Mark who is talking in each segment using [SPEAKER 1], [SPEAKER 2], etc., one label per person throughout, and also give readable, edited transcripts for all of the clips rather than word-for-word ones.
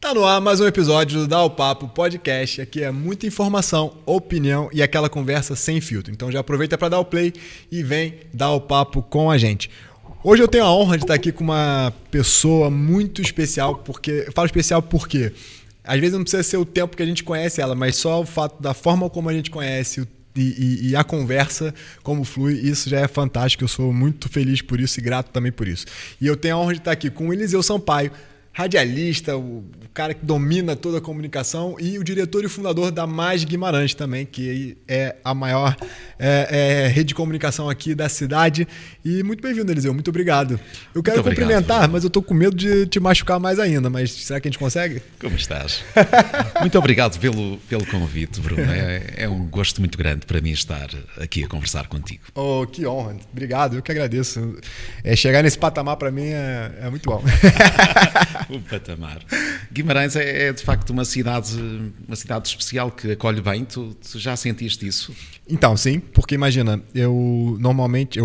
[SPEAKER 1] Tá no ar mais um episódio do Dá o Papo Podcast. Aqui é muita informação, opinião e aquela conversa sem filtro. Então já aproveita para dar o play e vem dar o papo com a gente. Hoje eu tenho a honra de estar aqui com uma pessoa muito especial, porque eu falo especial porque às vezes não precisa ser o tempo que a gente conhece ela, mas só o fato da forma como a gente conhece e a conversa, como flui, isso já é fantástico. Eu sou muito feliz por isso e grato também por isso. E eu tenho a honra de estar aqui com o Eliseu Sampaio, radialista, o cara que domina toda a comunicação, e o diretor e fundador da Mais Guimarães também, que é a maior rede de comunicação aqui da cidade. E muito bem-vindo, Eliseu, muito obrigado. Eu quero cumprimentar, mas eu estou com medo de te machucar mais ainda, mas será que a gente consegue?
[SPEAKER 2] Como estás? Muito obrigado pelo convite, Bruno. É um gosto muito grande para mim estar aqui a conversar contigo.
[SPEAKER 1] Oh, que honra, obrigado, eu que agradeço. Chegar nesse patamar para mim é muito bom.
[SPEAKER 2] O patamar. Guimarães é de facto uma cidade especial que acolhe bem. Tu já sentiste isso?
[SPEAKER 1] Então, sim, porque imagina,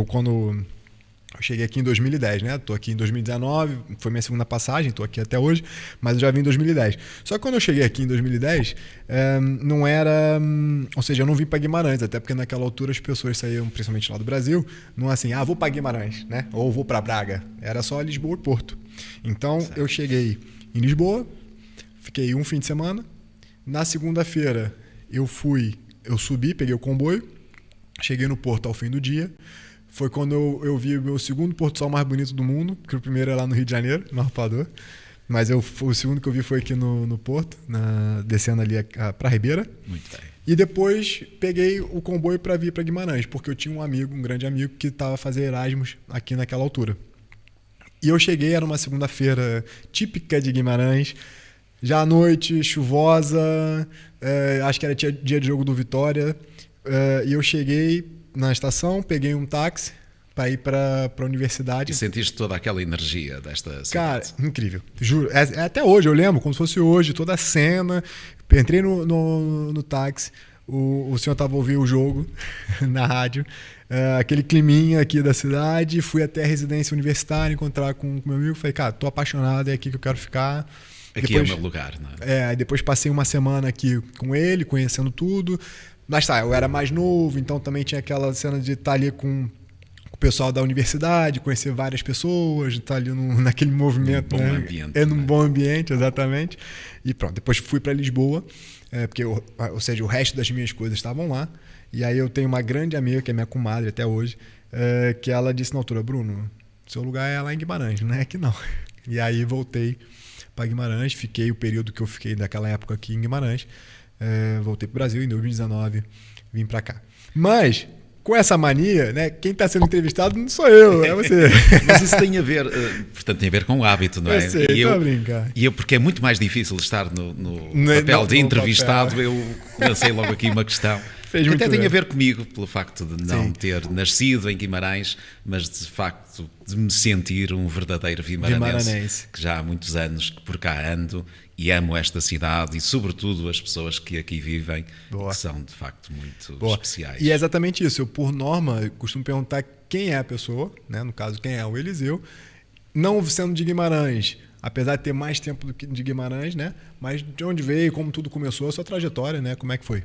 [SPEAKER 1] quando eu cheguei aqui em 2010, né? Tô aqui em 2019, foi minha segunda passagem, tô aqui até hoje, mas eu já vim em 2010. Só que quando eu cheguei aqui em 2010, não era... Ou seja, eu não vim para Guimarães, até porque naquela altura as pessoas saíam, principalmente lá do Brasil, não assim, vou para Guimarães, né? Ou vou para Braga. Era só Lisboa e Porto. Então, eu cheguei em Lisboa, fiquei um fim de semana. Na segunda-feira, eu subi, peguei o comboio, cheguei no Porto ao fim do dia. Foi quando eu vi o meu segundo pôr do sol mais bonito do mundo, que o primeiro é lá no Rio de Janeiro, no Arpoador. Mas o segundo que eu vi foi aqui no Porto, descendo ali para Ribeira.
[SPEAKER 2] Muito bem.
[SPEAKER 1] E depois peguei o comboio para vir para Guimarães, porque eu tinha um grande amigo, que estava fazendo Erasmus aqui naquela altura. E eu cheguei, era uma segunda-feira típica de Guimarães, já à noite, chuvosa, acho que era dia de jogo do Vitória, e eu cheguei na estação, peguei um táxi para ir para a universidade.
[SPEAKER 2] E sentiste toda aquela energia desta cidade?
[SPEAKER 1] Cara, incrível, juro. Até hoje, eu lembro, como se fosse hoje, toda a cena. Entrei no táxi, o senhor estava ouvindo o jogo na rádio, aquele climinha aqui da cidade. Fui até a residência universitária encontrar com meu amigo. Falei, cara, tô apaixonado, é aqui que eu quero ficar.
[SPEAKER 2] Aqui é o meu lugar, não é?
[SPEAKER 1] Depois passei uma semana aqui com ele, conhecendo tudo. Mas eu era mais novo, então também tinha aquela cena de estar ali com o pessoal da universidade, conhecer várias pessoas, estar ali naquele movimento.
[SPEAKER 2] Num bom ambiente.
[SPEAKER 1] Num bom ambiente, exatamente. E pronto, depois fui para Lisboa, porque ou seja, o resto das minhas coisas estavam lá. E aí eu tenho uma grande amiga, que é minha comadre até hoje, que ela disse na altura, Bruno, seu lugar é lá em Guimarães, não é aqui não. E aí voltei para Guimarães, fiquei o período que eu fiquei daquela época aqui em Guimarães. Voltei para o Brasil em 2019, vim para cá. Mas, com essa mania, né, quem está sendo entrevistado não sou eu, é você.
[SPEAKER 2] Mas isso tem a ver, portanto, tem a ver com o hábito, não é?
[SPEAKER 1] Eu sei, estou a brincar.
[SPEAKER 2] E eu, porque é muito mais difícil estar no papel de entrevistado, papel. Eu lancei logo aqui uma questão. Que até tem a ver comigo, pelo facto de não ter nascido em Guimarães, mas de facto de me sentir um verdadeiro guimaranense, que já há muitos anos que por cá ando e amo esta cidade e sobretudo as pessoas que aqui vivem, que são de facto muito especiais.
[SPEAKER 1] E é exatamente isso, eu por norma costumo perguntar quem é a pessoa, né? No caso quem é o Eliseu, não sendo de Guimarães, apesar de ter mais tempo do que de Guimarães, né? Mas de onde veio, como tudo começou, a sua trajetória, né? Como é que foi?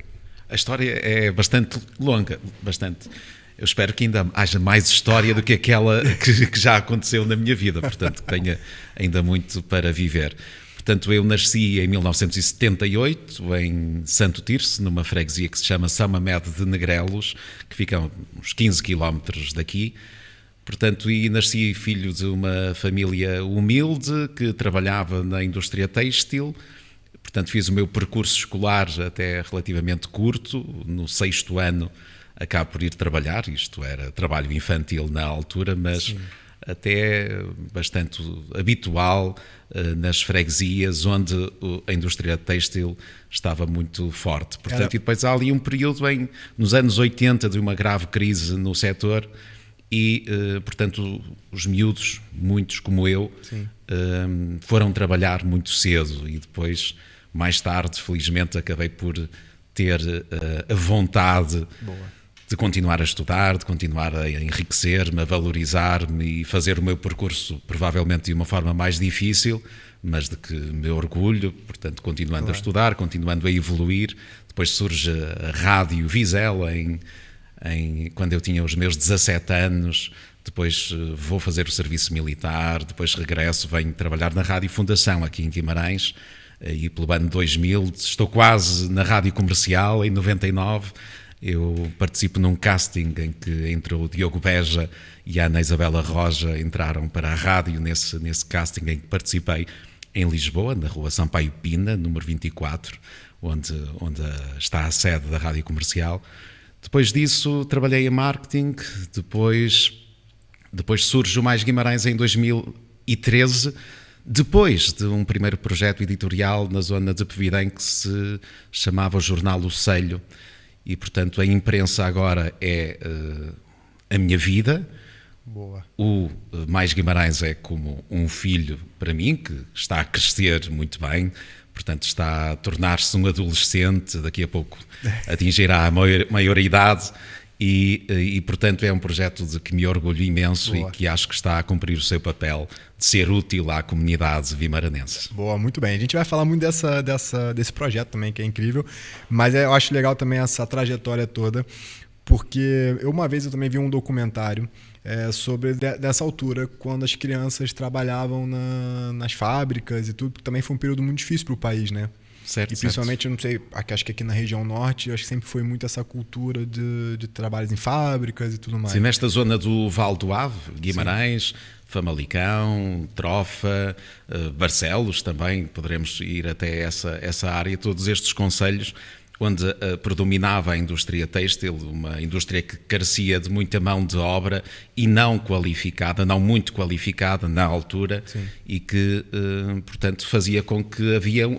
[SPEAKER 2] A história é bastante longa, bastante. Eu espero que ainda haja mais história do que aquela que já aconteceu na minha vida, portanto, que tenha ainda muito para viver. Portanto, eu nasci em 1978 em Santo Tirso, numa freguesia que se chama São Mamede de Negrelos, que fica a uns 15 quilómetros daqui. Portanto, e nasci filho de uma família humilde que trabalhava na indústria têxtil. Portanto, fiz o meu percurso escolar até relativamente curto. No 6º ano acabo por ir trabalhar. Isto era trabalho infantil na altura, mas sim, até bastante habitual nas freguesias onde a indústria têxtil estava muito forte. Portanto, e depois há ali um período nos anos 80 de uma grave crise no setor e, portanto, os miúdos, muitos como eu, foram trabalhar muito cedo e depois, mais tarde, felizmente, acabei por ter a vontade de continuar a estudar, de continuar a enriquecer-me, a valorizar-me e fazer o meu percurso provavelmente de uma forma mais difícil, mas de que me orgulho, portanto, continuando a estudar, continuando a evoluir. Depois surge a Rádio Vizela, quando eu tinha os meus 17 anos, depois vou fazer o serviço militar, depois regresso, venho trabalhar na Rádio Fundação, aqui em Guimarães, e pelo ano 2000, estou quase na Rádio Comercial, em 99, eu participo num casting em que entre o Diogo Beja e a Ana Isabela Roja entraram para a rádio nesse casting em que participei em Lisboa, na rua Sampaio Pina, número 24, onde está a sede da Rádio Comercial. Depois disso trabalhei em marketing, depois surge o Mais Guimarães em 2013, depois de um primeiro projeto editorial na zona de Pevidém que se chamava o Jornal O Selho. E, portanto, a imprensa agora é a minha vida.
[SPEAKER 1] Boa.
[SPEAKER 2] O Mais Guimarães é como um filho para mim, que está a crescer muito bem, portanto está a tornar-se um adolescente, daqui a pouco atingirá a maioridade e, portanto, é um projeto de que me orgulho imenso. Boa. E que acho que está a cumprir o seu papel de ser útil à comunidade vimaranense.
[SPEAKER 1] Boa, muito bem. A gente vai falar muito desse projeto também, que é incrível, mas eu acho legal também essa trajetória toda, porque uma vez eu também vi um documentário sobre dessa altura, quando as crianças trabalhavam nas fábricas e tudo, que também foi um período muito difícil para o país, né?
[SPEAKER 2] Certo,
[SPEAKER 1] e principalmente, eu não sei, acho que aqui na região norte, acho que sempre foi muito essa cultura de trabalhos em fábricas e tudo mais.
[SPEAKER 2] Sim, nesta zona do Val do Ave, Guimarães, sim. Famalicão, Trofa, Barcelos também, poderemos ir até essa área, todos estes concelhos onde predominava a indústria têxtil, uma indústria que carecia de muita mão de obra e não qualificada, não muito qualificada na altura. Sim. E que, portanto, fazia com que havia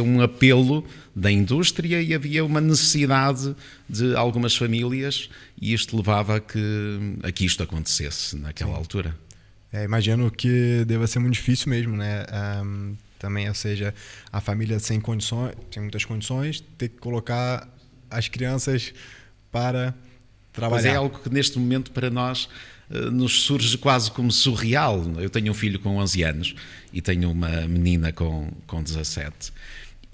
[SPEAKER 2] um apelo da indústria e havia uma necessidade de algumas famílias, e isto levava a que isto acontecesse naquela Sim. altura.
[SPEAKER 1] Imagino que deva ser muito difícil mesmo, né? Também, ou seja, a família sem condições, sem muitas condições, ter que colocar as crianças para trabalhar.
[SPEAKER 2] Mas é algo que neste momento para nós nos surge quase como surreal. Eu tenho um filho com 11 anos e tenho uma menina com 17.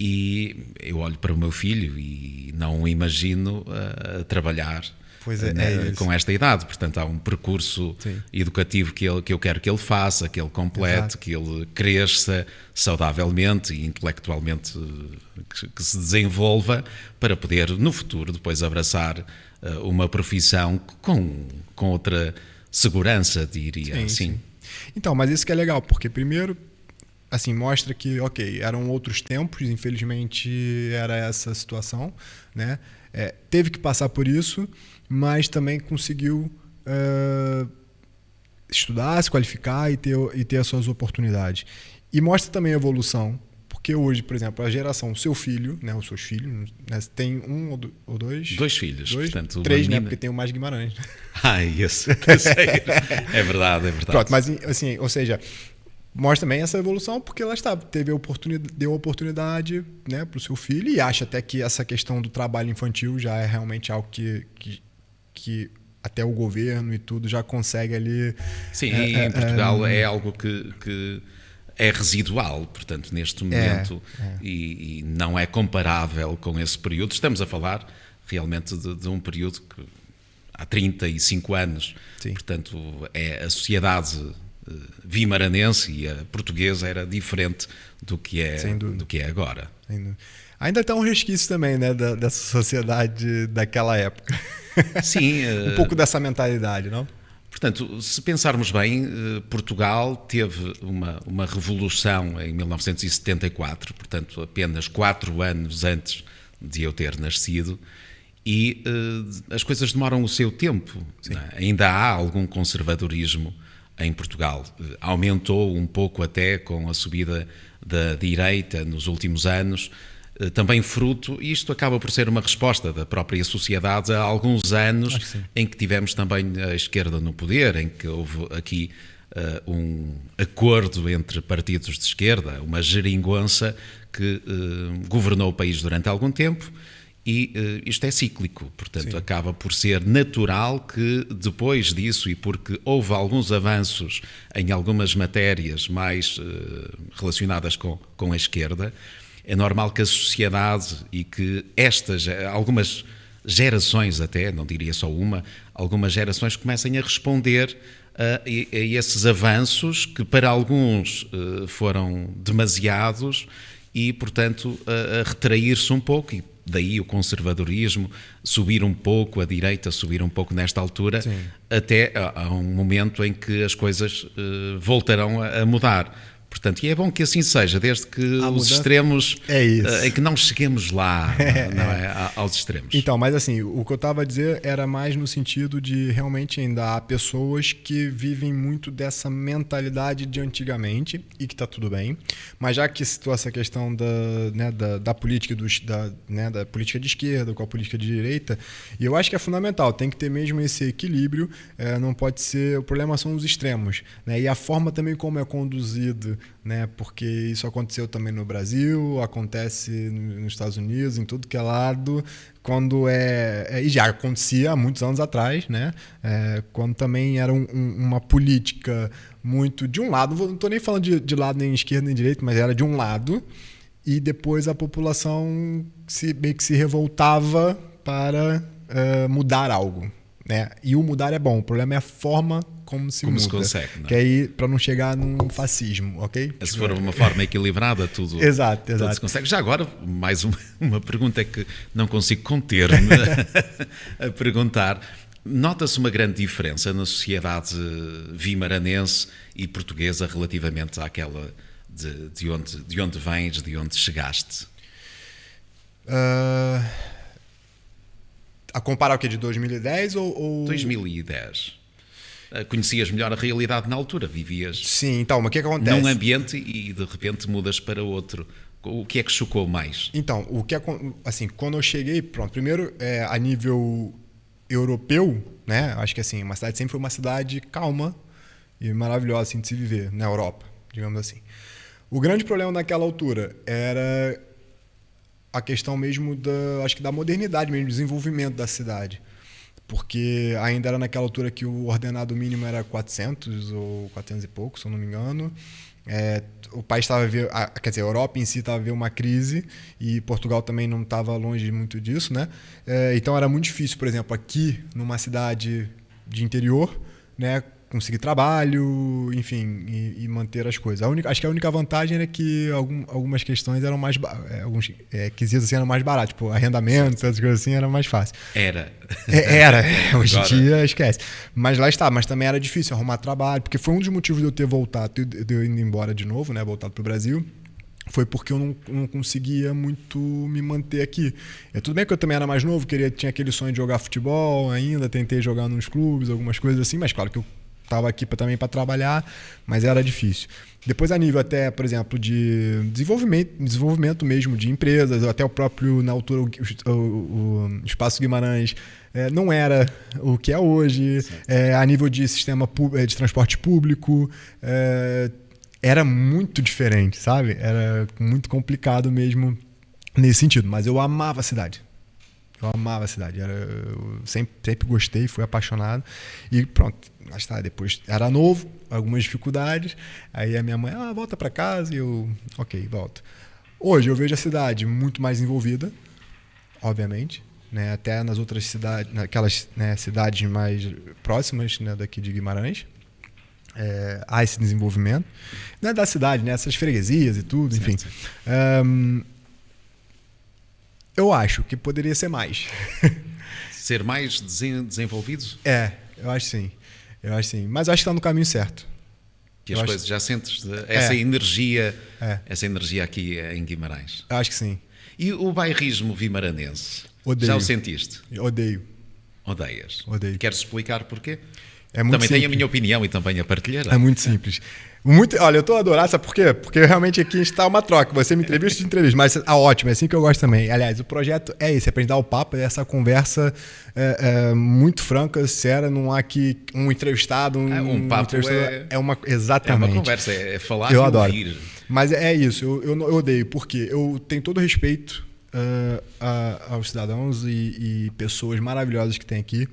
[SPEAKER 2] E eu olho para o meu filho e não o imagino a trabalhar com esta idade. Portanto, há um percurso Sim. educativo que eu quero que ele faça, que ele complete, Exato. Que ele cresça saudavelmente e intelectualmente, que se desenvolva para poder, no futuro, depois abraçar uma profissão com outra segurança, diria.
[SPEAKER 1] Sim, sim. Então, mas isso que é legal, porque primeiro, assim, mostra que, ok, eram outros tempos, infelizmente era essa situação, né? Teve que passar por isso, mas também conseguiu estudar, se qualificar e ter as suas oportunidades. E mostra também a evolução, porque hoje, por exemplo, a geração, o seu filho, né, os seus filhos, né, tem um ou dois?
[SPEAKER 2] Dois filhos, portanto.
[SPEAKER 1] 3, né, porque tem o Mais Guimarães.
[SPEAKER 2] Isso. É verdade.
[SPEAKER 1] Pronto, mas assim, ou seja, mostra também essa evolução, porque ela deu oportunidade, né, para o seu filho, e acha até que essa questão do trabalho infantil já é realmente algo que até o governo e tudo já consegue ali...
[SPEAKER 2] Sim, em Portugal é algo que é residual, portanto, neste momento, e não é comparável com esse período. Estamos a falar realmente de um período que há 35 anos, Sim. portanto, a sociedade vimaranense e a portuguesa era diferente do que é agora. Ainda está um resquício também, né, dessa sociedade daquela época. Sim.
[SPEAKER 1] Um pouco dessa mentalidade, não?
[SPEAKER 2] Portanto, se pensarmos bem, Portugal teve uma revolução em 1974, portanto, apenas 4 anos antes de eu ter nascido, e as coisas demoram o seu tempo. Ainda há algum conservadorismo em Portugal. Aumentou um pouco até com a subida da direita nos últimos anos, também fruto, e isto acaba por ser uma resposta da própria sociedade a alguns anos em que tivemos também a esquerda no poder, em que houve aqui um acordo entre partidos de esquerda, uma geringonça que governou o país durante algum tempo E isto é cíclico, portanto
[SPEAKER 1] Sim.
[SPEAKER 2] acaba por ser natural que depois disso, e porque houve alguns avanços em algumas matérias mais relacionadas com a esquerda, é normal que a sociedade e que algumas gerações até, não diria só uma, algumas gerações comecem a responder a esses avanços que para alguns foram demasiados e, portanto, a retrair-se um pouco, e daí o conservadorismo, subir um pouco, a direita subir um pouco nesta altura,
[SPEAKER 1] Sim.
[SPEAKER 2] até a um momento em que as coisas voltarão a mudar. Portanto, e é bom que assim seja, desde que os extremos, em que não cheguemos lá, não é, aos extremos.
[SPEAKER 1] Então, mas assim, o que eu estava a dizer era mais no sentido de realmente ainda há pessoas que vivem muito dessa mentalidade de antigamente e que está tudo bem, mas já que citou essa questão da política da política de esquerda com a política de direita, e eu acho que é fundamental, tem que ter mesmo esse equilíbrio, não pode ser, o problema são os extremos, né, e a forma também como é conduzido, né, porque isso aconteceu também no Brasil, acontece nos Estados Unidos, em tudo que é lado, quando e já acontecia há muitos anos atrás, né, quando também era uma política muito de um lado, não estou nem falando de lado nem esquerda nem direita, mas era de um lado, e depois a população meio que se revoltava para mudar algo, né, e o mudar é bom, o problema é a forma como se
[SPEAKER 2] consegue, não é?
[SPEAKER 1] Que aí para não chegar num fascismo, ok?
[SPEAKER 2] Se for uma forma equilibrada, tudo
[SPEAKER 1] exato.
[SPEAKER 2] Se consegue. Já agora, mais uma pergunta que não consigo conter-me a perguntar. Nota-se uma grande diferença na sociedade vimaranense e portuguesa relativamente àquela de onde vens, de onde chegaste?
[SPEAKER 1] A comparar o quê? De 2010 ou...
[SPEAKER 2] 2010. Conhecias melhor a realidade na altura, vivias...
[SPEAKER 1] Sim, então, mas o que acontece?
[SPEAKER 2] Num ambiente e de repente mudas para outro. O que é que chocou mais?
[SPEAKER 1] Então, assim, quando eu cheguei, pronto, primeiro, a nível europeu, né, acho que assim, uma cidade sempre foi uma cidade calma e maravilhosa assim, de se viver, na Europa, digamos assim. O grande problema naquela altura era a questão mesmo acho que da modernidade mesmo, do desenvolvimento da cidade. Porque ainda era naquela altura que o ordenado mínimo era 400 ou 400 e pouco, se eu não me engano. O país estava quer dizer, a Europa em si estava vendo uma crise e Portugal também não estava longe muito disso, né? Então era muito difícil, por exemplo, aqui numa cidade de interior, né, conseguir trabalho, enfim, e manter as coisas. Acho que a única vantagem era que algumas questões eram mais... alguns quesitos assim eram mais baratos, tipo arrendamento, essas coisas assim, era mais fácil.
[SPEAKER 2] Era.
[SPEAKER 1] Hoje em dia, esquece. Mas lá está, mas também era difícil arrumar trabalho, porque foi um dos motivos de eu ter voltado, de eu indo embora de novo, né, voltado para o Brasil, foi porque eu não conseguia muito me manter aqui. Tudo bem que eu também era mais novo, tinha aquele sonho de jogar futebol ainda, tentei jogar nos clubes, algumas coisas assim, mas claro que eu estava aqui também para trabalhar, mas era difícil. Depois, a nível até, por exemplo, de desenvolvimento mesmo de empresas, até o próprio, na altura, o Espaço Guimarães não era o que é hoje, a nível de sistema de transporte público, era muito diferente, sabe? Era muito complicado mesmo nesse sentido, mas eu amava a cidade. Eu sempre gostei, fui apaixonado. E pronto, lá está. Depois era novo, algumas dificuldades. Aí a minha mãe, volta para casa. E eu, ok, volto. Hoje eu vejo a cidade muito mais envolvida, obviamente, né? Até nas outras cidades, naquelas, né, cidades mais próximas, né, daqui de Guimarães. Há esse desenvolvimento. Não é da cidade, né? Essas freguesias e tudo, enfim. Eu acho que poderia ser mais.
[SPEAKER 2] Ser mais desenvolvido?
[SPEAKER 1] Eu acho sim. Mas acho que está no caminho certo.
[SPEAKER 2] Que as coisas já sentes essa energia aqui em Guimarães.
[SPEAKER 1] Eu acho que sim.
[SPEAKER 2] E o bairrismo vimaranense?
[SPEAKER 1] Odeio.
[SPEAKER 2] Já o sentiste?
[SPEAKER 1] Odeio.
[SPEAKER 2] Odeias?
[SPEAKER 1] Odeio.
[SPEAKER 2] Queres explicar porquê?
[SPEAKER 1] É muito
[SPEAKER 2] também
[SPEAKER 1] simples.
[SPEAKER 2] tenho a minha opinião e também a partilhar.
[SPEAKER 1] É muito simples. Olha, eu estou adorando, sabe por quê? Porque realmente aqui está uma troca. Você me entrevista, eu te entrevisto. Mas ótimo, é assim que eu gosto também. Aliás, o projeto é esse, é para gente dar o papo, essa conversa muito franca, séria. Não há aqui um entrevistado,
[SPEAKER 2] um papo.
[SPEAKER 1] Exatamente.
[SPEAKER 2] É uma conversa, é falar
[SPEAKER 1] eu
[SPEAKER 2] e
[SPEAKER 1] adoro.
[SPEAKER 2] ouvir.
[SPEAKER 1] Mas é isso, eu odeio, porque eu tenho todo o respeito aos cidadãos e pessoas maravilhosas que tem aqui.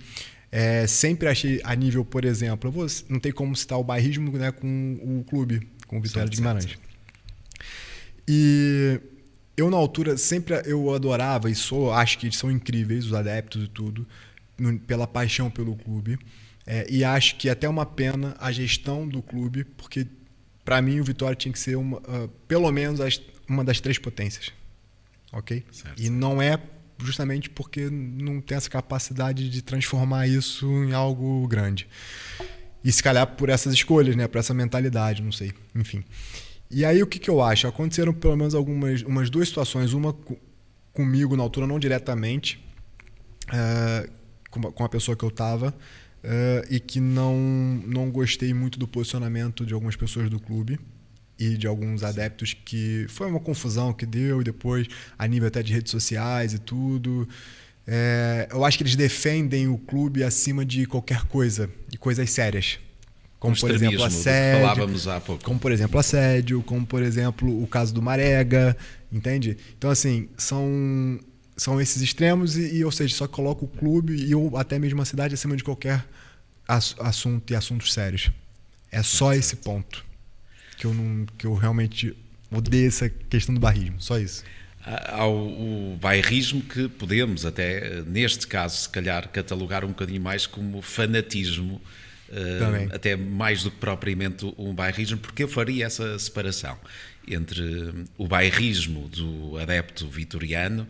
[SPEAKER 1] Sempre achei a nível, por exemplo, não tem como citar o bairrismo, né, com o clube, com o Vitória de Guimarães. E eu, na altura, sempre eu adorava e acho que eles são incríveis, os adeptos e tudo, pela paixão pelo clube. E acho que é até uma pena a gestão do clube, porque, para mim, o Vitória tinha que ser pelo menos uma das 3 potências. Ok?
[SPEAKER 2] Certo.
[SPEAKER 1] E não é justamente porque não tem essa capacidade de transformar isso em algo grande. E se calhar por essas escolhas, né? Por essa mentalidade, não sei. Enfim. E aí o que eu acho? Aconteceram pelo menos umas 2 situações. Uma comigo na altura, não diretamente, com a pessoa que eu estava, e que não gostei muito do posicionamento de algumas pessoas do clube e de alguns adeptos, que foi uma confusão que deu, e depois a nível até de redes sociais e tudo. Eu acho que eles defendem o clube acima de qualquer coisa, de coisas sérias. Como, por exemplo, assédio.
[SPEAKER 2] Falávamos há pouco.
[SPEAKER 1] Como, por exemplo, assédio, como, por exemplo, o caso do Marega, entende? Então, assim, são esses extremos ou seja, só coloca o clube ou até mesmo a cidade acima de qualquer assunto e assuntos sérios. É só esse ponto que eu realmente odeio, essa questão do bairrismo, só isso.
[SPEAKER 2] Há o bairrismo, que podemos até, neste caso, se calhar, catalogar um bocadinho mais como fanatismo, até mais do que propriamente um bairrismo, porque eu faria essa separação entre o bairrismo do adepto vitoriano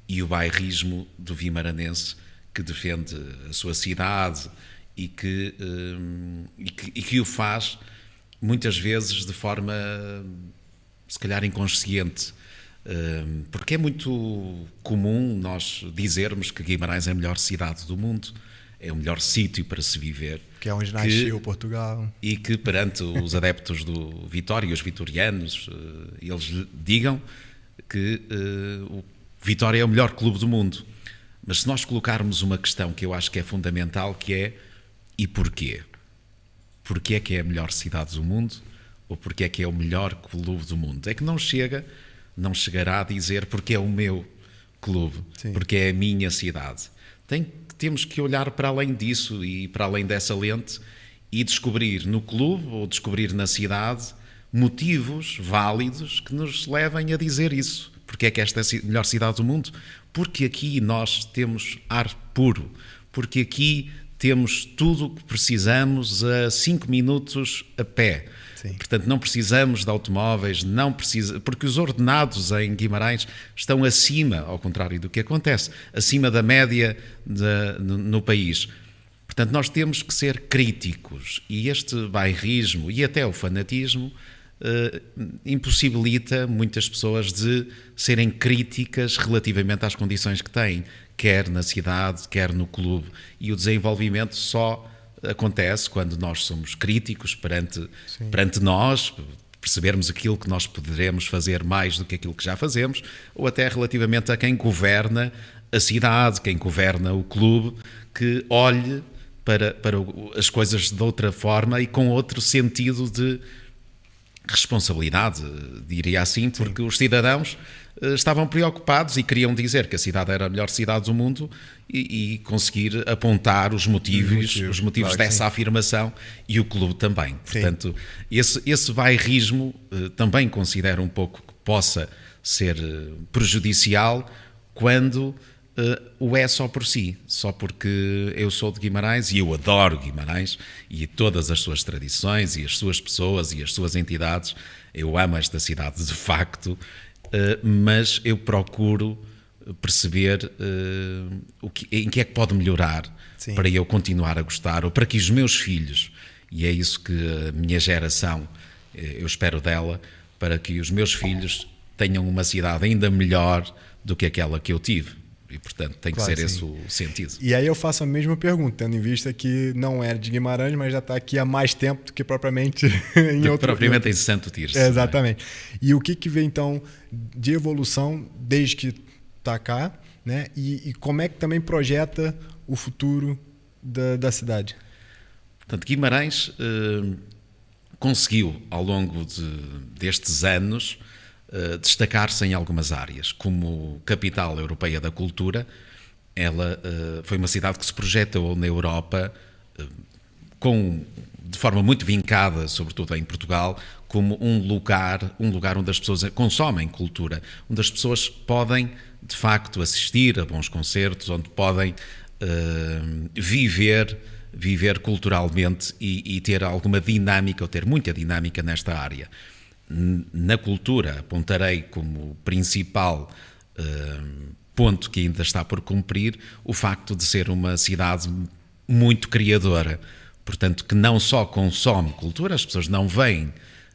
[SPEAKER 2] e o bairrismo do vimaranense, que defende a sua cidade e que o faz muitas vezes de forma, se calhar, inconsciente, porque é muito comum nós dizermos que Guimarães é a melhor cidade do mundo, é o melhor sítio para se viver.
[SPEAKER 1] Que é onde nasceu Portugal.
[SPEAKER 2] E que perante os adeptos do Vitória e os vitorianos, eles digam que o Vitória é o melhor clube do mundo. Mas se nós colocarmos uma questão que eu acho que é fundamental, que é: e porquê? Porquê é que é a melhor cidade do mundo? Ou porquê é que é o melhor clube do mundo? É que não chegará a dizer porque é o meu clube, Sim. porque é a minha cidade. Temos que olhar para além disso e para além dessa lente e descobrir no clube ou descobrir na cidade motivos válidos que nos levem a dizer isso. Porque é que esta é a melhor cidade do mundo? Porque aqui nós temos ar puro, porque aqui temos tudo o que precisamos a 5 minutos a pé.
[SPEAKER 1] Sim.
[SPEAKER 2] Portanto, não precisamos de automóveis, porque os ordenados em Guimarães estão acima, ao contrário do que acontece, acima da média no país. Portanto, nós temos que ser críticos, e este bairrismo e até o fanatismo impossibilita muitas pessoas de serem críticas relativamente às condições que têm, quer na cidade, quer no clube. E o desenvolvimento só acontece quando nós somos críticos perante nós, percebermos aquilo que nós poderemos fazer mais do que aquilo que já fazemos, ou até relativamente a quem governa a cidade, quem governa o clube, que olhe para as coisas de outra forma e com outro sentido de responsabilidade, diria assim, porque Sim. os cidadãos estavam preocupados e queriam dizer que a cidade era a melhor cidade do mundo e conseguir apontar os motivos claro dessa afirmação, e o clube também. Sim. Portanto, esse bairrismo também considero um pouco que possa ser prejudicial quando o é só por si, só porque eu sou de Guimarães e eu adoro Guimarães e todas as suas tradições e as suas pessoas e as suas entidades. Eu amo esta cidade de facto, mas eu procuro perceber em que é que pode melhorar Sim. para eu continuar a gostar, ou para que os meus filhos, e é isso que a minha geração, eu espero dela, para que os meus filhos tenham uma cidade ainda melhor do que aquela que eu tive. E, portanto, tem que ser esse o sentido.
[SPEAKER 1] E aí eu faço a mesma pergunta, tendo em vista que não é de Guimarães, mas já está aqui há mais tempo do que propriamente
[SPEAKER 2] em Santo Tirso.
[SPEAKER 1] Exatamente. Né? E o que vê, então, de evolução desde que está cá, né? E como é que também projeta o futuro da cidade?
[SPEAKER 2] Portanto, Guimarães conseguiu, ao longo destes anos, destacar-se em algumas áreas. Como capital europeia da cultura, ela foi uma cidade que se projetou na Europa de forma muito vincada, sobretudo em Portugal, como um lugar onde as pessoas consomem cultura, onde as pessoas podem, de facto, assistir a bons concertos, onde podem viver culturalmente e ter alguma dinâmica, ou ter muita dinâmica nesta área. Na cultura, apontarei como principal ponto que ainda está por cumprir o facto de ser uma cidade muito criadora, portanto, que não só consome cultura, as pessoas não vêm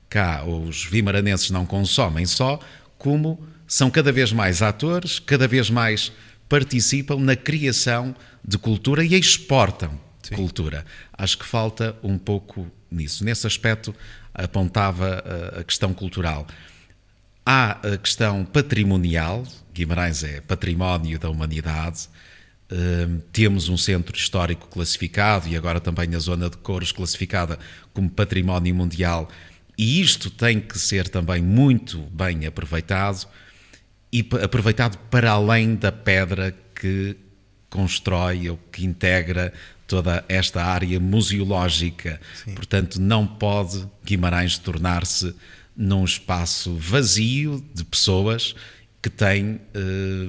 [SPEAKER 2] cá, os vimaranenses não consomem só, como são cada vez mais atores, cada vez mais participam na criação de cultura e exportam cultura. Acho que falta um pouco nisso. Nesse aspecto, apontava a questão cultural. Há a questão patrimonial, Guimarães é património da humanidade, temos um centro histórico classificado e agora também a zona de Couros classificada como património mundial, e isto tem que ser também muito bem aproveitado e aproveitado para além da pedra que constrói ou que integra toda esta área museológica. Sim. Portanto, não pode Guimarães tornar-se num espaço vazio de pessoas que têm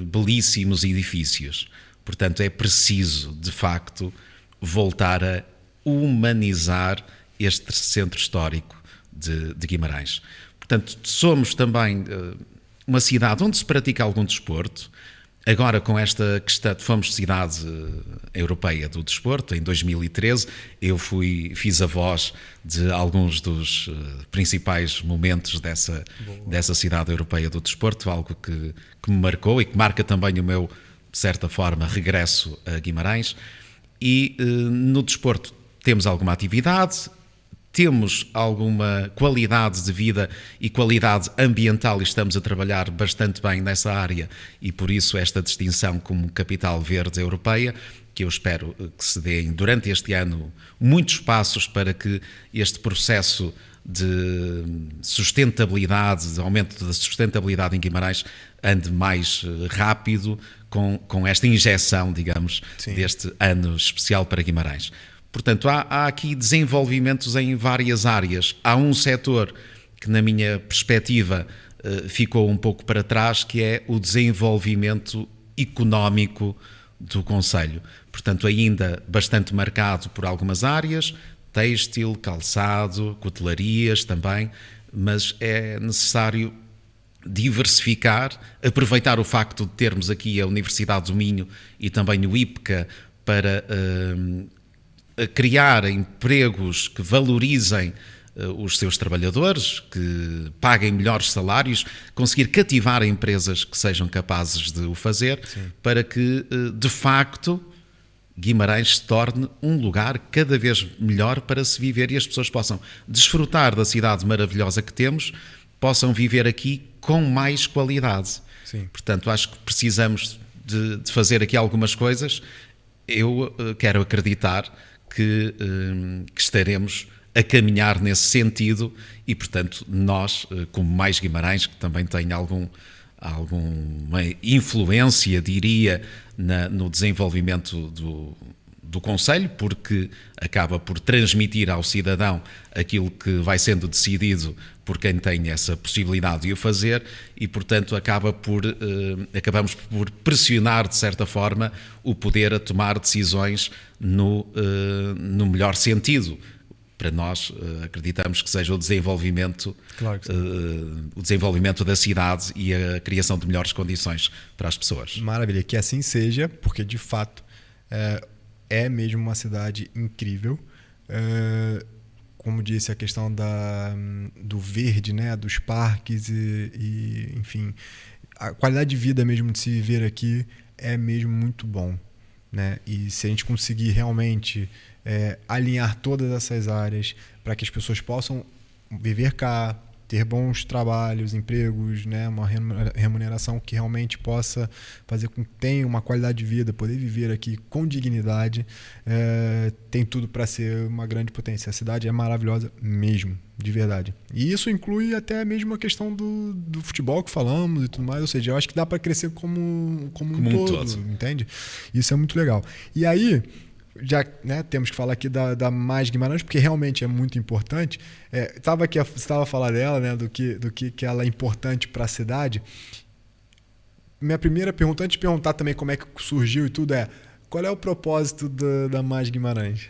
[SPEAKER 2] belíssimos edifícios. Portanto, é preciso, de facto, voltar a humanizar este centro histórico de Guimarães. Portanto, somos também uma cidade onde se pratica algum desporto. Agora, com esta questão, fomos cidade europeia do desporto, em 2013, eu fiz a voz de alguns dos principais momentos dessa cidade europeia do desporto, algo que me marcou e que marca também o meu, de certa forma, regresso a Guimarães. E no desporto temos alguma atividade, temos alguma qualidade de vida e qualidade ambiental e estamos a trabalhar bastante bem nessa área e por isso esta distinção como capital verde europeia, que eu espero que se deem durante este ano muitos passos para que este processo de sustentabilidade, de aumento da sustentabilidade em Guimarães ande mais rápido com esta injeção, digamos, Sim. deste ano especial para Guimarães. Portanto, há aqui desenvolvimentos em várias áreas. Há um setor que, na minha perspectiva, ficou um pouco para trás, que é o desenvolvimento económico do concelho. Portanto, ainda bastante marcado por algumas áreas, têxtil, calçado, cotelarias também, mas é necessário diversificar, aproveitar o facto de termos aqui a Universidade do Minho e também o IPCA para criar empregos que valorizem os seus trabalhadores, que paguem melhores salários, conseguir cativar empresas que sejam capazes de o fazer, Sim. para que, de facto, Guimarães se torne um lugar cada vez melhor para se viver e as pessoas possam desfrutar da cidade maravilhosa que temos, possam viver aqui com mais qualidade. Sim. Portanto, acho que precisamos de fazer aqui algumas coisas. Eu quero acreditar que estaremos a caminhar nesse sentido e, portanto, nós, como Mais Guimarães, que também tem alguma influência, diria, no desenvolvimento do concelho, porque acaba por transmitir ao cidadão aquilo que vai sendo decidido por quem tem essa possibilidade de o fazer e, portanto, acabamos por pressionar, de certa forma, o poder a tomar decisões no melhor sentido. Para nós, acreditamos que seja o desenvolvimento, claro que o desenvolvimento da cidade e a criação de melhores condições para as pessoas.
[SPEAKER 1] Maravilha, que assim seja, porque de fato é mesmo uma cidade incrível. Como disse, a questão do verde, né, dos parques e, enfim, a qualidade de vida mesmo de se viver aqui é mesmo muito bom, né? E se a gente conseguir realmente alinhar todas essas áreas para que as pessoas possam viver cá, ter bons trabalhos, empregos, né, uma remuneração que realmente possa fazer com que tenha uma qualidade de vida, poder viver aqui com dignidade, tem tudo para ser uma grande potência. A cidade é maravilhosa mesmo, de verdade. E isso inclui até mesmo a questão do futebol que falamos e tudo mais, ou seja, eu acho que dá para crescer como um todo, entende? Isso é muito legal. E aí, já, né, temos que falar aqui da Mais Guimarães, porque realmente é muito importante. Estava aqui, você estava a falar dela, né, do que ela é importante para a cidade. Minha primeira pergunta, antes de perguntar também como é que surgiu e tudo, qual é o propósito da Mais Guimarães?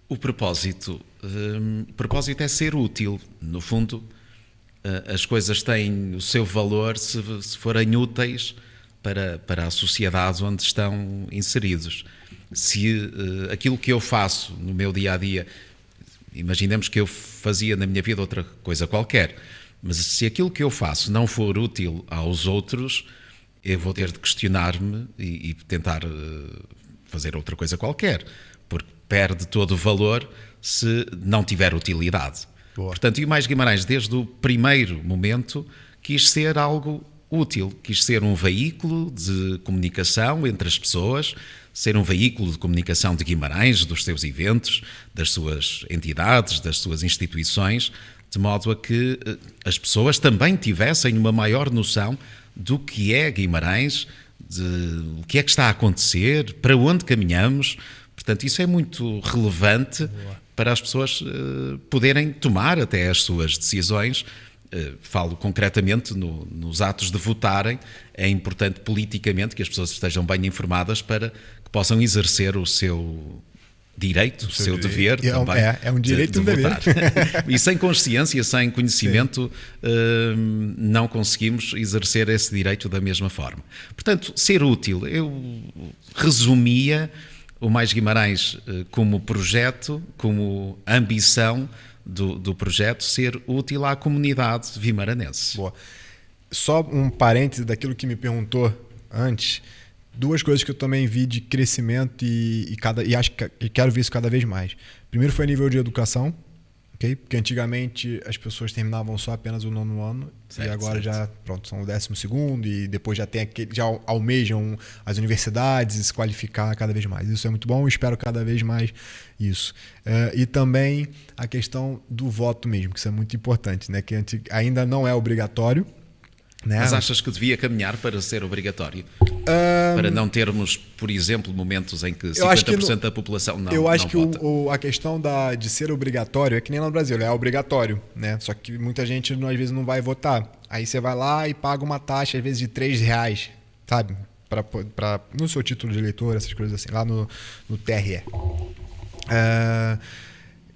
[SPEAKER 2] O propósito é ser útil. No fundo, as coisas têm o seu valor se forem úteis para a sociedade onde estão inseridos. Se aquilo que eu faço no meu dia-a-dia, imaginemos que eu fazia na minha vida outra coisa qualquer, mas se aquilo que eu faço não for útil aos outros, eu vou ter de questionar-me e tentar fazer outra coisa qualquer, porque perde todo o valor se não tiver utilidade. Boa. Portanto, e o Mais Guimarães, desde o primeiro momento, quis ser algo útil, quis ser um veículo de comunicação entre as pessoas, ser um veículo de comunicação de Guimarães, dos seus eventos, das suas entidades, das suas instituições, de modo a que as pessoas também tivessem uma maior noção do que é Guimarães, o que é que está a acontecer, para onde caminhamos. Portanto, isso é muito relevante para as pessoas poderem tomar até as suas decisões. Falo concretamente nos atos de votarem. É importante politicamente que as pessoas estejam bem informadas para que possam exercer o seu direito, o seu dever também.
[SPEAKER 1] É um direito
[SPEAKER 2] de
[SPEAKER 1] e um
[SPEAKER 2] votar.
[SPEAKER 1] dever.
[SPEAKER 2] E sem consciência, sem conhecimento, não conseguimos exercer esse direito da mesma forma. Portanto, ser útil, eu resumia o Mais Guimarães como projeto, como ambição do projeto, ser útil à comunidade vimaranense.
[SPEAKER 1] Boa. Só um parêntese daquilo que me perguntou antes, duas coisas que eu também vi de crescimento e acho que quero ver isso cada vez mais. Primeiro foi a nível de educação, okay? Porque antigamente as pessoas terminavam só apenas o 9º ano, certo, e agora já são o 12º e depois já almejam as universidades se qualificar cada vez mais. Isso é muito bom, espero cada vez mais isso. E também a questão do voto mesmo, que isso é muito importante, né? Que ainda não é obrigatório. Né?
[SPEAKER 2] Mas achas que devia caminhar para ser obrigatório? Para não termos, por exemplo, momentos em que 50% da população não vota?
[SPEAKER 1] Eu acho que a questão de ser obrigatório é que nem lá no Brasil, é obrigatório, né? Só que muita gente às vezes não vai votar. Aí você vai lá e paga uma taxa, às vezes de R$3, sabe? No seu título de eleitor, essas coisas assim, lá no TRE.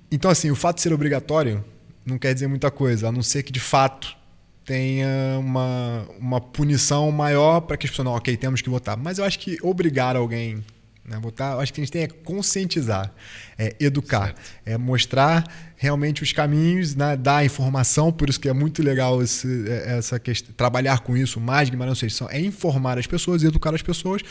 [SPEAKER 1] Então, assim, o fato de ser obrigatório não quer dizer muita coisa, a não ser que de fato tenha uma punição maior para que as pessoas ok, temos que votar. Mas eu acho que obrigar alguém a votar, eu acho que a gente tem que conscientizar, educar, mostrar realmente os caminhos, né, dar informação, por isso que é muito legal essa questão, trabalhar com isso, Mais Guimarães, ou seja, informar as pessoas, educar as pessoas,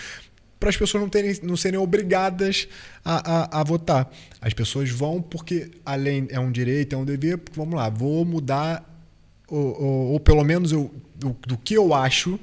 [SPEAKER 1] para as pessoas não serem obrigadas a votar. As pessoas vão porque, além é um direito, é um dever, porque, vamos lá, vou mudar ou pelo menos do que eu acho,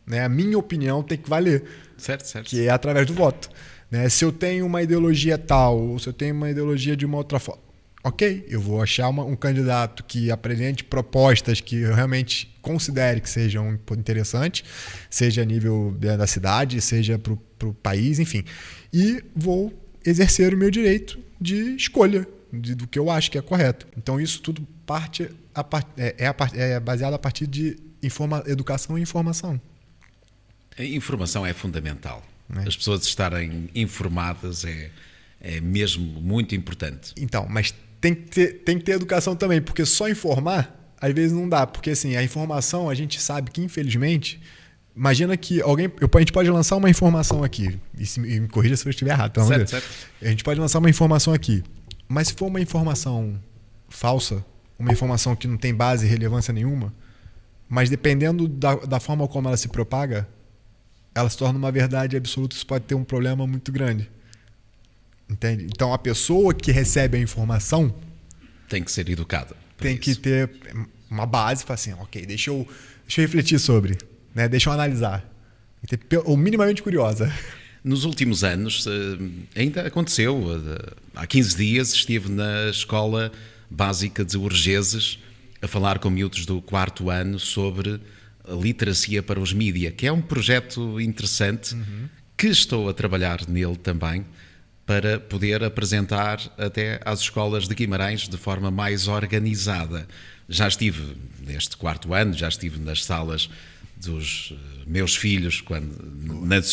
[SPEAKER 1] né, a minha opinião tem que valer.
[SPEAKER 2] Certo.
[SPEAKER 1] Que é através do voto. Né? Se eu tenho uma ideologia tal, ou se eu tenho uma ideologia de uma outra forma, ok, eu vou achar um candidato que apresente propostas que eu realmente considere que sejam interessantes, seja a nível da cidade, seja para o país, enfim. E vou exercer o meu direito de escolha do que eu acho que é correto. Então isso tudo é baseado a partir de educação e informação.
[SPEAKER 2] A informação é fundamental. As pessoas estarem informadas é mesmo muito importante.
[SPEAKER 1] Então, mas tem que ter educação também, porque só informar às vezes não dá, porque assim, a informação a gente sabe que infelizmente, imagina que a gente pode lançar uma informação aqui, e me corrija se eu estiver errado, tá?
[SPEAKER 2] Certo.
[SPEAKER 1] A gente pode lançar uma informação aqui, mas se for uma informação falsa, uma informação que não tem base e relevância nenhuma, mas dependendo da forma como ela se propaga, ela se torna uma verdade absoluta, isso pode ter um problema muito grande. Entende? Então a pessoa que recebe a informação
[SPEAKER 2] tem que ser educada.
[SPEAKER 1] tem que ter uma base para assim, ok, deixa eu refletir sobre, né? Deixa eu analisar. Ou minimamente curiosa.
[SPEAKER 2] Nos últimos anos, ainda aconteceu. Há 15 dias estive na Escola Básica de Urgeses a falar com miúdos do 4º ano sobre a literacia para os mídia, que é um projeto interessante, que estou a trabalhar nele também, para poder apresentar até às escolas de Guimarães de forma mais organizada. Já estive neste 4º ano, já estive nas salas dos meus filhos,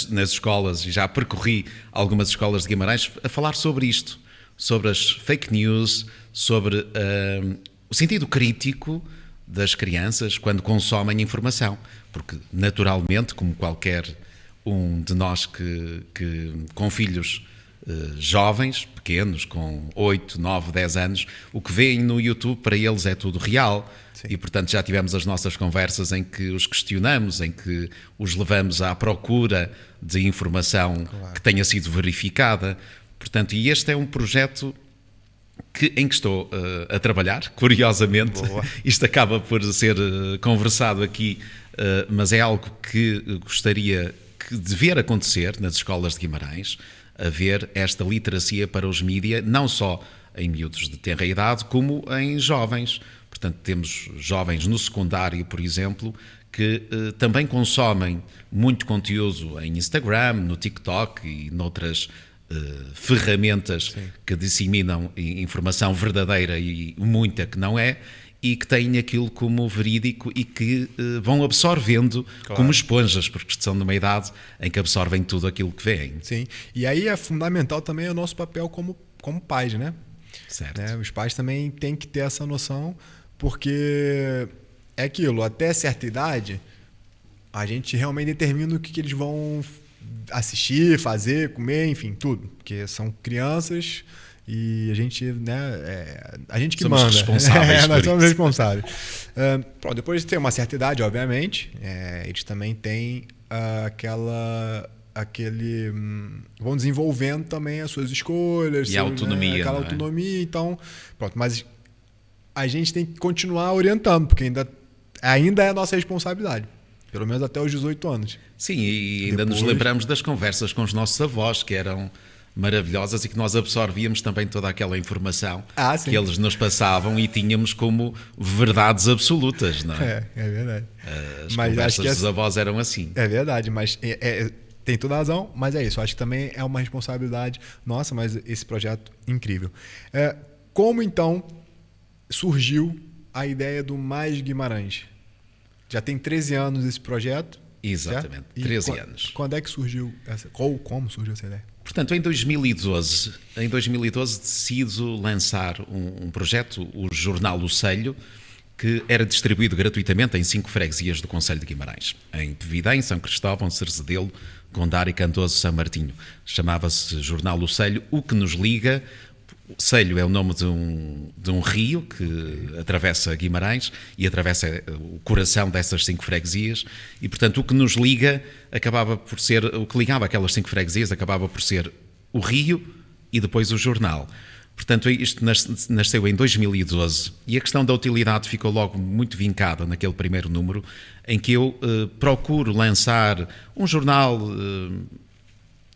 [SPEAKER 2] nas escolas, e já percorri algumas escolas de Guimarães a falar sobre isto, sobre as fake news, sobre o sentido crítico das crianças quando consomem informação, porque naturalmente, como qualquer um de nós que com filhos jovens, pequenos, com 8, 9, 10 anos, o que veem no YouTube para eles é tudo real. Sim. E portanto já tivemos as nossas conversas em que os questionamos, em que os levamos à procura de informação que tenha sido verificada. Portanto, e este é um projeto em que estou a trabalhar, curiosamente. Boa. Isto acaba por ser conversado aqui, mas é algo que gostaria de ver acontecer nas escolas de Guimarães, haver esta literacia para os mídia, não só em miúdos de tenra idade, como em jovens. Portanto, temos jovens no secundário, por exemplo, que também consomem muito conteúdo em Instagram, no TikTok e noutras ferramentas Sim. que disseminam informação verdadeira e muita que não é, e que têm aquilo como verídico e que vão absorvendo como esponjas, porque estão numa idade em que absorvem tudo aquilo que veem.
[SPEAKER 1] Sim, e aí é fundamental também o nosso papel como pais, né?
[SPEAKER 2] Certo.
[SPEAKER 1] Né? Os pais também têm que ter essa noção, porque é aquilo, até certa idade, a gente realmente determina o que eles vão assistir, fazer, comer, enfim, tudo. Porque são crianças e a gente, né, a gente que
[SPEAKER 2] somos
[SPEAKER 1] manda.
[SPEAKER 2] Responsáveis
[SPEAKER 1] nós somos responsáveis. Depois de ter uma certa idade, obviamente, eles também têm vão desenvolvendo também as suas escolhas.
[SPEAKER 2] E a autonomia.
[SPEAKER 1] Aquela autonomia, então, pronto, mas a gente tem que continuar orientando, porque ainda é a nossa responsabilidade. Pelo menos até os 18 anos.
[SPEAKER 2] Sim, e ainda nos lembramos das conversas com os nossos avós, que eram maravilhosas e que nós absorvíamos também toda aquela informação que eles nos passavam e tínhamos como verdades absolutas, não é?
[SPEAKER 1] É verdade.
[SPEAKER 2] As conversas dos avós eram assim.
[SPEAKER 1] É verdade, mas tem toda a razão, mas é isso. Acho que também é uma responsabilidade nossa, mas esse projeto incrível. Como então surgiu a ideia do Mais Guimarães? Já tem 13 anos esse projeto.
[SPEAKER 2] Exatamente, 13 anos.
[SPEAKER 1] Quando é que surgiu como surgiu essa ideia?
[SPEAKER 2] Portanto, em 2012 decido lançar um projeto, o Jornal O Selho, que era distribuído gratuitamente em 5 freguesias do concelho de Guimarães. Em Pevidém, São Cristóvão, Cerzedelo, Gondar e Cantoso, São Martinho. Chamava-se Jornal O Selho, o que nos liga. O Selho é o nome de um rio que atravessa Guimarães e atravessa o coração dessas 5 freguesias e, portanto, o que nos liga acabava por ser, o que ligava aquelas 5 freguesias acabava por ser o rio e depois o jornal. Portanto, isto nasceu em 2012 e a questão da utilidade ficou logo muito vincada naquele primeiro número, em que eu procuro lançar um jornal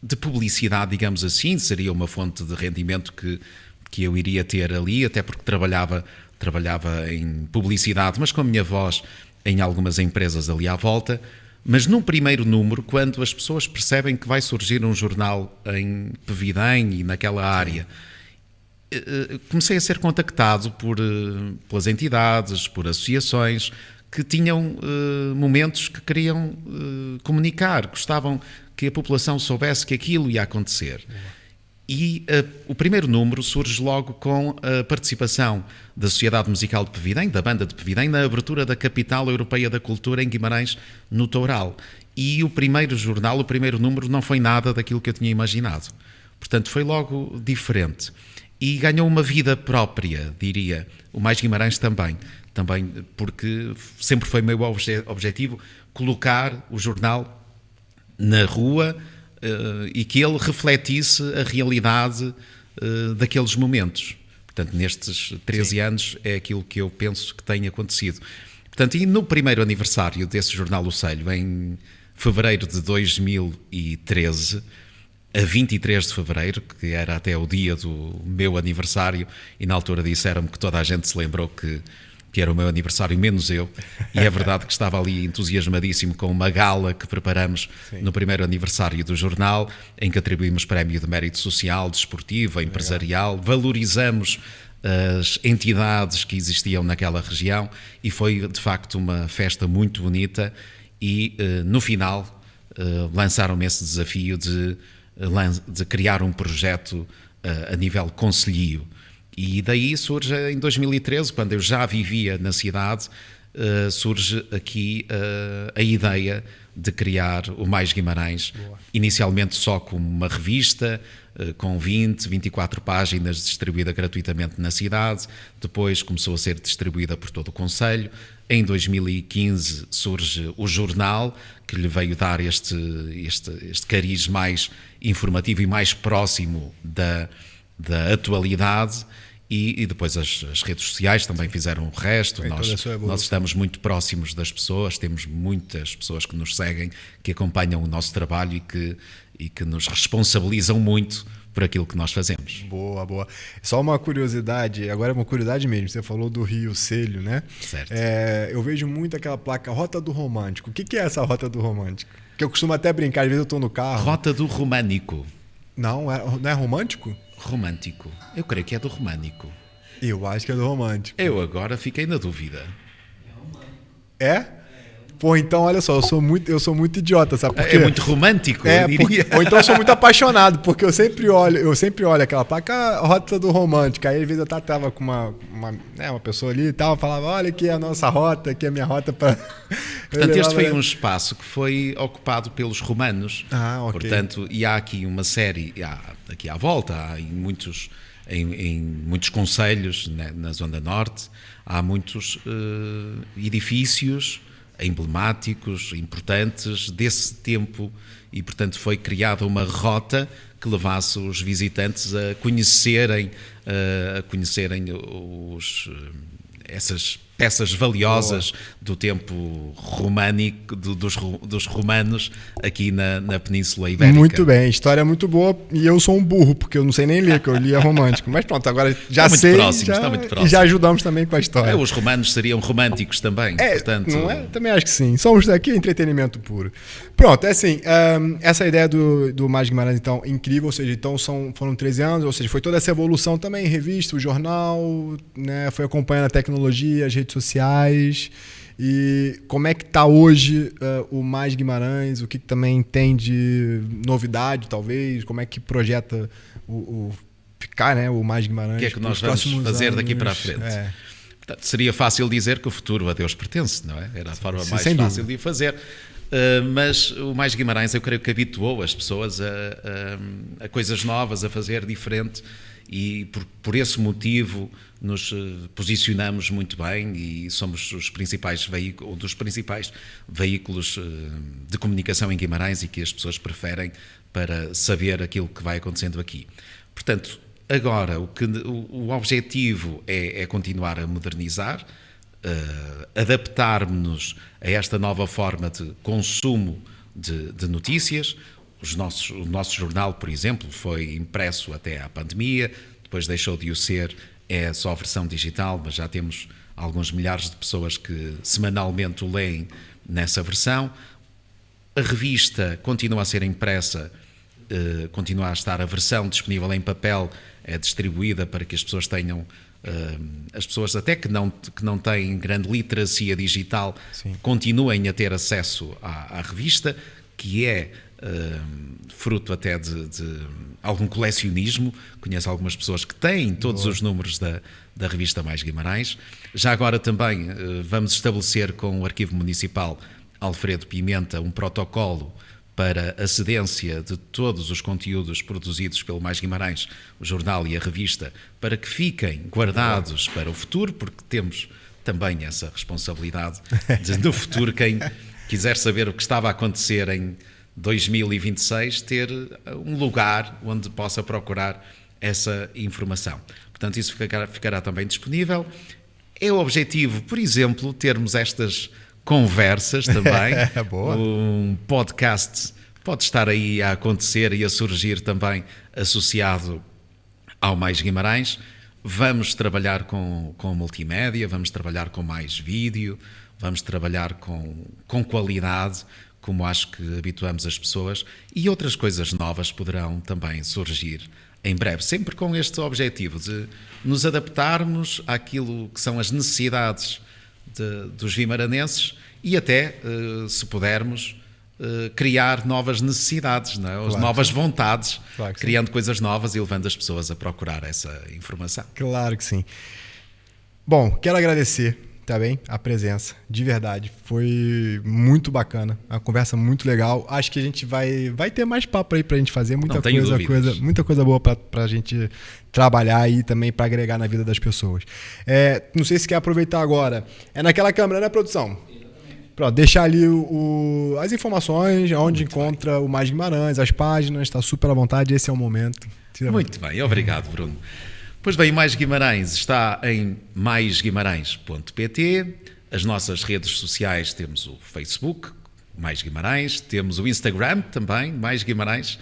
[SPEAKER 2] de publicidade, digamos assim, seria uma fonte de rendimento que eu iria ter ali, até porque trabalhava em publicidade, mas com a minha voz em algumas empresas ali à volta. Mas num primeiro número, quando as pessoas percebem que vai surgir um jornal em Pevidém e naquela área, comecei a ser contactado pelas entidades, por associações que tinham momentos que queriam comunicar, gostavam que a população soubesse que aquilo ia acontecer. E o primeiro número surge logo com a participação da Sociedade Musical de Pevidém, da Banda de Pevidém, na abertura da Capital Europeia da Cultura em Guimarães, no Toural. E o primeiro jornal, o primeiro número, não foi nada daquilo que eu tinha imaginado. Portanto, foi logo diferente. E ganhou uma vida própria, diria. O Mais Guimarães também, porque sempre foi meu objetivo colocar o jornal na rua e que ele refletisse a realidade daqueles momentos. Portanto, nestes 13 anos é aquilo que eu penso que tem acontecido. Portanto, e no primeiro aniversário desse jornal O Selho, em fevereiro de 2013, a 23 de fevereiro, que era até o dia do meu aniversário, e na altura disseram-me que toda a gente se lembrou que era o meu aniversário, menos eu, e é verdade que estava ali entusiasmadíssimo com uma gala que preparamos no primeiro aniversário do jornal, em que atribuímos prémio de mérito social, desportivo, empresarial, valorizamos as entidades que existiam naquela região e foi de facto uma festa muito bonita e no final lançaram-me esse desafio de criar um projeto a nível concelhio. E daí surge, em 2013, quando eu já vivia na cidade, surge aqui a ideia de criar o Mais Guimarães, inicialmente só como uma revista, com 24 páginas distribuída gratuitamente na cidade, depois começou a ser distribuída por todo o concelho. Em 2015 surge o jornal, que lhe veio dar este cariz mais informativo e mais próximo da atualidade. E depois as redes sociais também fizeram o resto. Nós estamos muito próximos das pessoas, temos muitas pessoas que nos seguem, que acompanham o nosso trabalho e que nos responsabilizam muito por aquilo que nós fazemos.
[SPEAKER 1] Boa, boa. Só uma curiosidade, agora é uma curiosidade mesmo, você falou do Rio Selho, né?
[SPEAKER 2] Certo.
[SPEAKER 1] Eu vejo muito aquela placa Rota do Romântico. O que é essa Rota do Romântico? Que eu costumo até brincar, às vezes eu estou no carro.
[SPEAKER 2] Rota do Românico.
[SPEAKER 1] Não é romântico?
[SPEAKER 2] Romântico. Eu creio que é do românico.
[SPEAKER 1] Eu acho que é do romântico.
[SPEAKER 2] Eu agora fiquei na dúvida.
[SPEAKER 1] É? Pô, então olha só, eu sou muito idiota, sabe por quê?
[SPEAKER 2] É muito romântico, eu diria.
[SPEAKER 1] Ou então eu sou muito apaixonado, porque eu sempre olho aquela placa Rota do Romântico. Aí às vezes eu tava com uma pessoa ali e tal, falava, olha aqui é a nossa rota, aqui é a minha rota para...
[SPEAKER 2] Portanto, este foi um espaço que foi ocupado pelos romanos.
[SPEAKER 1] Ok.
[SPEAKER 2] Portanto, e há aqui uma série, aqui à volta, há em muitos concelhos, né, na Zona Norte, há muitos edifícios emblemáticos, importantes desse tempo e, portanto, foi criada uma rota que levasse os visitantes a conhecerem essas peças valiosas do tempo românico, dos romanos aqui na Península Ibérica.
[SPEAKER 1] Muito bem, história muito boa e eu sou um burro, porque eu não sei nem ler, que eu lia romântico. Mas pronto, agora já sei
[SPEAKER 2] está muito próximo.
[SPEAKER 1] E já ajudamos também com a história.
[SPEAKER 2] Os romanos seriam românticos também. Portanto...
[SPEAKER 1] Não é? Também acho que sim. Somos aqui entretenimento puro. Pronto, é assim, essa ideia do Mais Guimarães, então, incrível, ou seja, então foram 13 anos, ou seja, foi toda essa evolução também, revista, o jornal, né, foi acompanhando a tecnologia, as redes sociais. E como é que está hoje o Mais Guimarães? O que também tem de novidade, talvez? Como é que projeta ficar, né, o Mais Guimarães?
[SPEAKER 2] O que é que nós vamos fazer daqui para a frente? Portanto, seria fácil dizer que o futuro a Deus pertence, não é? Era a forma mais fácil de o fazer. Mas o Mais Guimarães, eu creio que habituou as pessoas a coisas novas, a fazer diferente. E por esse motivo nos posicionamos muito bem e somos os principais dos principais veículos de comunicação em Guimarães e que as pessoas preferem para saber aquilo que vai acontecendo aqui. Portanto, agora o objetivo é continuar a modernizar, adaptar-nos a esta nova forma de consumo de notícias. O nosso jornal, por exemplo, foi impresso até à pandemia, depois deixou de o ser, é só a versão digital, mas já temos alguns milhares de pessoas que semanalmente o leem nessa versão. A revista continua a ser impressa, continua a estar a versão disponível em papel, é distribuída para que as pessoas tenham, as pessoas até que não têm grande literacia digital, sim, continuem a ter acesso à revista, que é fruto até de algum colecionismo. Conheço algumas pessoas que têm todos os números da revista Mais Guimarães. Já agora também vamos estabelecer com o Arquivo Municipal Alfredo Pimenta um protocolo para a cedência de todos os conteúdos produzidos pelo Mais Guimarães, o jornal e a revista, para que fiquem guardados para o futuro, porque temos também essa responsabilidade de, no futuro, quem quiser saber o que estava a acontecer em 2026, ter um lugar onde possa procurar essa informação. Portanto, isso ficará também disponível. É o objetivo, por exemplo, termos estas conversas também.
[SPEAKER 1] Boa.
[SPEAKER 2] Um podcast pode estar aí a acontecer e a surgir também associado ao Mais Guimarães. Vamos trabalhar com multimédia, vamos trabalhar com mais vídeo, vamos trabalhar com qualidade, como acho que habituamos as pessoas, e outras coisas novas poderão também surgir em breve, sempre com este objetivo de nos adaptarmos àquilo que são as necessidades dos vimaranenses e até, se pudermos, criar novas necessidades, não é? As novas vontades, criando coisas novas e levando as pessoas a procurar essa informação.
[SPEAKER 1] Claro que sim. Bom, quero agradecer, tá bem? A presença, de verdade. Foi muito bacana, uma conversa muito legal. Acho que a gente vai ter mais papo aí pra gente fazer, muita coisa boa pra gente trabalhar aí também pra agregar na vida das pessoas. Não sei se quer aproveitar agora. É naquela câmera, né, produção? Pronto, deixar ali as informações, onde encontra o Mais Guimarães, as páginas, está super à vontade, esse é o momento.
[SPEAKER 2] Muito bem, obrigado, Bruno. Pois bem, o Mais Guimarães está em maisguimarães.pt, as nossas redes sociais temos o Facebook, Mais Guimarães, temos o Instagram também, Mais Guimarães,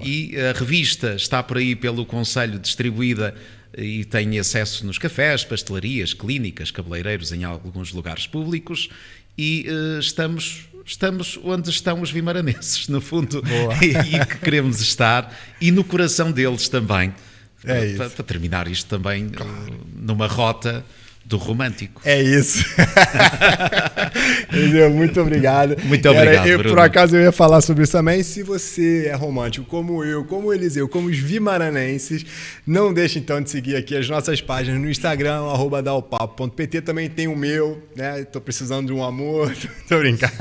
[SPEAKER 2] e a revista está por aí pelo Conselho distribuída e tem acesso nos cafés, pastelarias, clínicas, cabeleireiros, em alguns lugares públicos. E estamos onde estão os vimaranenses, no fundo, e que queremos estar, e no coração deles também, para terminar isto também numa rota do romântico.
[SPEAKER 1] É isso. Muito obrigado.
[SPEAKER 2] Muito obrigado, Bruno.
[SPEAKER 1] Por acaso eu ia falar sobre isso também. Se você é romântico como eu, como o Eliseu, como os vimaranenses, não deixe então de seguir aqui as nossas páginas no Instagram, @daopapo.pt. Também tem o meu, né? Tô precisando de um amor, tô brincando,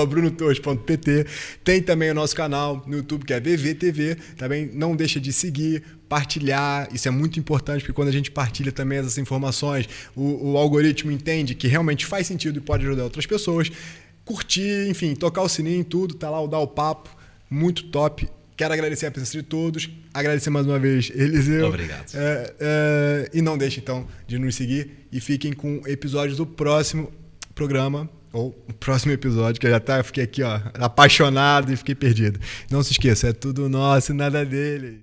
[SPEAKER 1] @brunotorres.pt. Tem também o nosso canal no YouTube, que é VVTV. Também não deixa de seguir, partilhar, isso é muito importante, porque quando a gente partilha também essas informações, o algoritmo entende que realmente faz sentido e pode ajudar outras pessoas. Curtir, enfim, tocar o sininho, tudo, tá lá o Dá o Papo, muito top. Quero agradecer a presença de todos, agradecer mais uma vez, Eliseu.
[SPEAKER 2] Obrigado.
[SPEAKER 1] E não deixe então de nos seguir e fiquem com episódios do próximo programa, ou o próximo episódio, que eu fiquei aqui, apaixonado e fiquei perdido. Não se esqueça, é tudo nosso e nada dele.